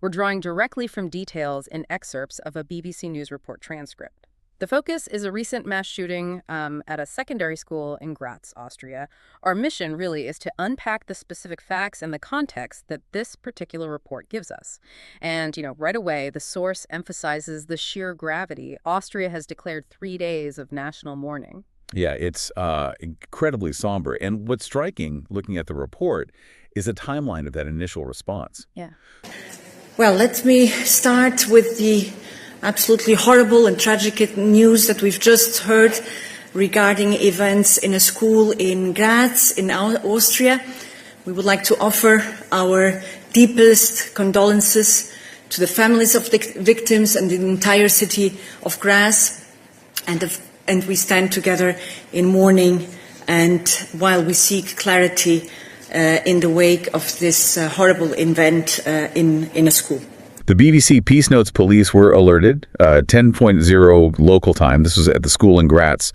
We're drawing directly from details in excerpts of a BBC News report transcript. The focus is a recent mass shooting at a secondary school in Graz, Austria. Our mission really is to unpack the specific facts and the context that this particular report gives us. And, right away, the source emphasizes the sheer gravity. Austria has declared 3 days of national mourning. Yeah, it's incredibly somber. And what's striking, looking at the report, is a timeline of that initial response. Yeah. Well, let me start with the absolutely horrible and tragic news that we've just heard regarding events in a school in Graz, in Austria. We would like to offer our deepest condolences to the families of the victims and the entire city of Graz, and we stand together in mourning and while we seek clarity in the wake of this horrible event in a school. The BBC Peace Notes police were alerted, 10:00 local time. This was at the school in Graz,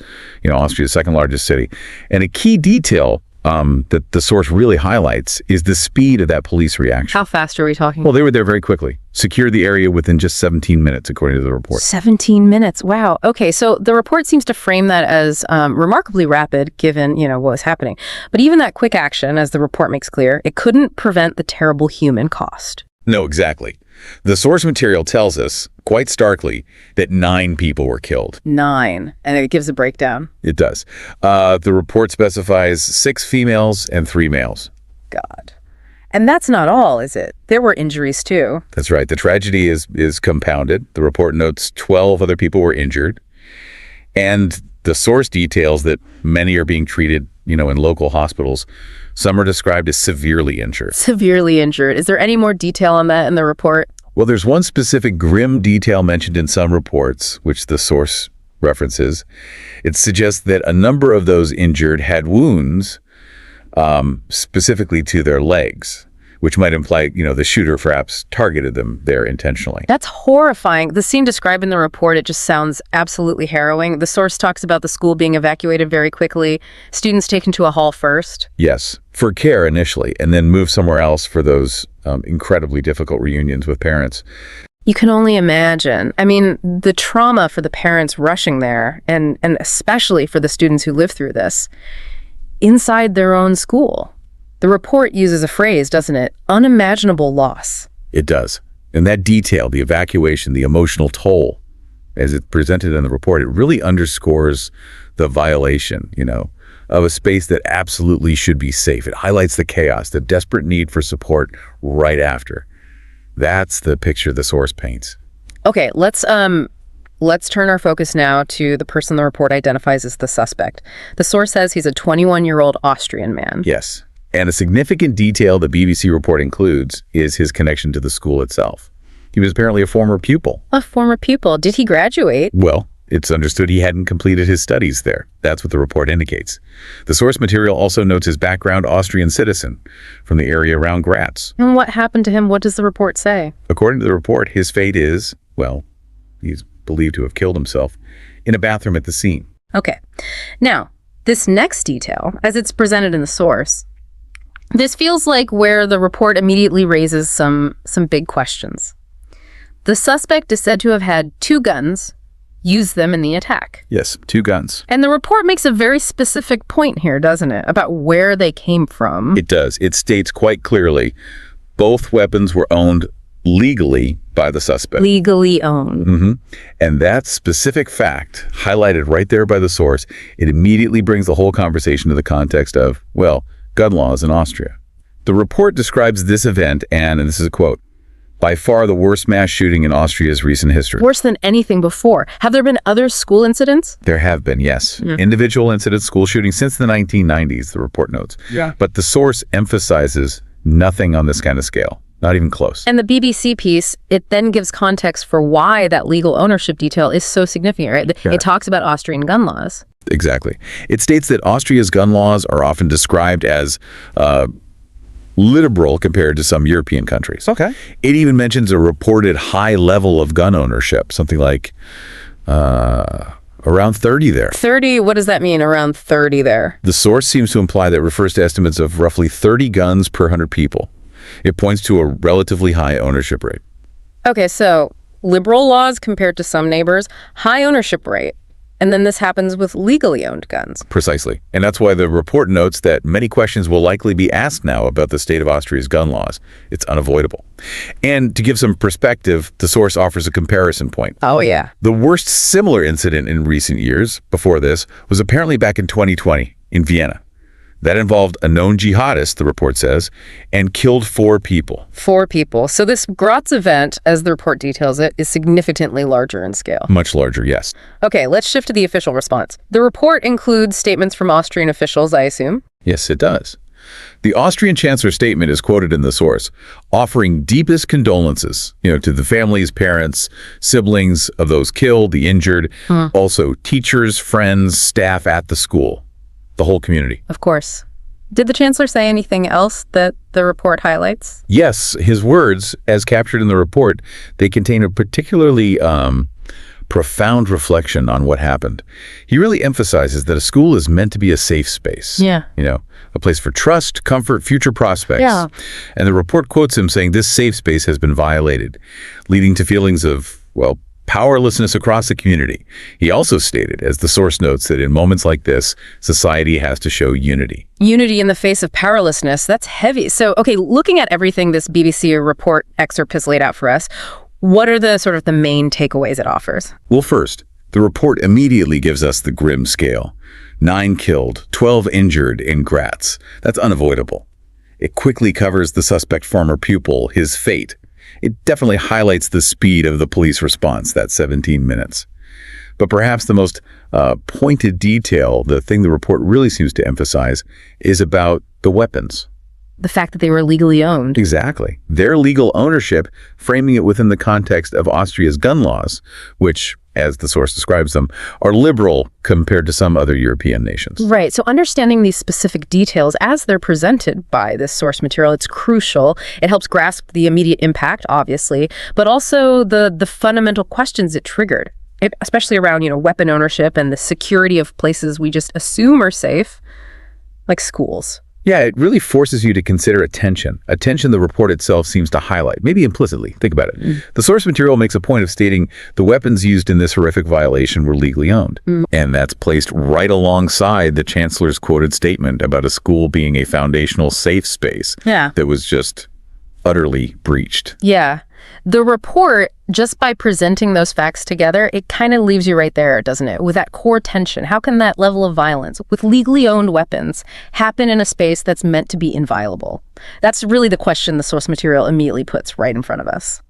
Austria's second largest city. And a key detail that the source really highlights is the speed of that police reaction. How fast are we talking? Well, they were there very quickly. Secured the area within just 17 minutes, according to the report. 17 minutes. Wow. Okay, so the report seems to frame that as remarkably rapid, given, what was happening. But even that quick action, as the report makes clear, it couldn't prevent the terrible human cost. No, exactly. The source material tells us, quite starkly, that 9 people were killed. 9. And it gives a breakdown. It does. The report specifies 6 females and 3 males. God. And that's not all, is it? There were injuries, too. That's right. The tragedy is compounded. The report notes 12 other people were injured. And the source details that many are being treated, in local hospitals. Some are described as severely injured. Severely injured. Is there any more detail on that in the report? Well, there's one specific grim detail mentioned in some reports, which the source references. It suggests that a number of those injured had wounds, specifically to their legs, which might imply, the shooter perhaps targeted them there intentionally. That's horrifying. The scene described in the report, it just sounds absolutely harrowing. The source talks about the school being evacuated very quickly, students taken to a hall first. Yes, for care initially, and then moved somewhere else for those incredibly difficult reunions with parents. You can only imagine. I mean, the trauma for the parents rushing there, and especially for the students who live through this, inside their own school. The report uses a phrase, doesn't it? Unimaginable loss. It does. And that detail, the evacuation, the emotional toll, as it's presented in the report, it really underscores the violation, of a space that absolutely should be safe. It highlights the chaos, the desperate need for support right after. That's the picture the source paints. Okay, let's turn our focus now to the person the report identifies as the suspect. The source says he's a 21-year-old Austrian man. Yes. And a significant detail the BBC report includes is his connection to the school itself. He was apparently a former pupil. A former pupil. Did he graduate? Well, it's understood he hadn't completed his studies there. That's what the report indicates. The source material also notes his background, Austrian citizen from the area around Graz. And what happened to him? What does the report say? According to the report, his fate is, he's believed to have killed himself in a bathroom at the scene. Okay. Now, this next detail, as it's presented in the source, this feels like where the report immediately raises some big questions. The suspect is said to have had 2 guns, used them in the attack. Yes, 2 guns. And the report makes a very specific point here, doesn't it, about where they came from? It does. It states quite clearly both weapons were owned legally by the suspect. Legally owned. Mm-hmm. And that specific fact, highlighted right there by the source, it immediately brings the whole conversation to the context of, gun laws in Austria. The report describes this event and this is a quote, by far the worst mass shooting in Austria's recent history. Worse than anything before. Have there been other school incidents? There have been, yes. Individual incidents, school shootings since the 1990s, the report notes. Yeah. But the source emphasizes nothing on this kind of scale. Not even close. And the BBC piece, it then gives context for why that legal ownership detail is so significant, right? Yeah. It talks about Austrian gun laws. Exactly. It states that Austria's gun laws are often described as liberal compared to some European countries. Okay. It even mentions a reported high level of gun ownership, something like around 30 there. 30, what does that mean, around 30 there? The source seems to imply that refers to estimates of roughly 30 guns per 100 people. It points to a relatively high ownership rate. Okay, so liberal laws compared to some neighbors, high ownership rate. And then this happens with legally owned guns. Precisely. And that's why the report notes that many questions will likely be asked now about the state of Austria's gun laws. It's unavoidable. And to give some perspective, the source offers a comparison point. Oh, yeah. The worst similar incident in recent years, before this, was apparently back in 2020 in Vienna. That involved a known jihadist, the report says, and killed 4 people. 4 people. So this Graz event, as the report details it, is significantly larger in scale. Much larger, yes. Okay, let's shift to the official response. The report includes statements from Austrian officials, I assume. Yes, it does. The Austrian chancellor's statement is quoted in the source, offering deepest condolences, to the families, parents, siblings of those killed, the injured, also teachers, friends, staff at the school. The whole community. Of course. Did the chancellor say anything else that the report highlights? Yes, his words, as captured in the report, they contain a particularly profound reflection on what happened. He really emphasizes that a school is meant to be a safe space. Yeah. A place for trust, comfort, future prospects. Yeah. And the report quotes him saying this safe space has been violated, leading to feelings of, powerlessness across the community. He also stated, as the source notes, that in moments like this, society has to show unity. Unity in the face of powerlessness, that's heavy. So, okay, looking at everything this BBC report excerpt has laid out for us, what are the main takeaways it offers? Well, first, the report immediately gives us the grim scale. 9 killed, 12 injured in Graz. That's unavoidable. It quickly covers the suspect former pupil, his fate. It definitely highlights the speed of the police response, that 17 minutes. But perhaps the most pointed detail, the thing the report really seems to emphasize, is about the weapons. The fact that they were legally owned. Exactly. Their legal ownership, framing it within the context of Austria's gun laws, which, as the source describes them, are liberal compared to some other European nations. Right. So understanding these specific details as they're presented by this source material, it's crucial. It helps grasp the immediate impact, obviously, but also the fundamental questions it triggered, especially around, weapon ownership and the security of places we just assume are safe, like schools. Yeah, it really forces you to consider attention the report itself seems to highlight, maybe implicitly. Think about it. The source material makes a point of stating the weapons used in this horrific violation were legally owned. And that's placed right alongside the chancellor's quoted statement about a school being a foundational safe space that was just utterly breached. Yeah. The report, just by presenting those facts together, it kind of leaves you right there, doesn't it? With that core tension. How can that level of violence with legally owned weapons happen in a space that's meant to be inviolable? That's really the question the source material immediately puts right in front of us.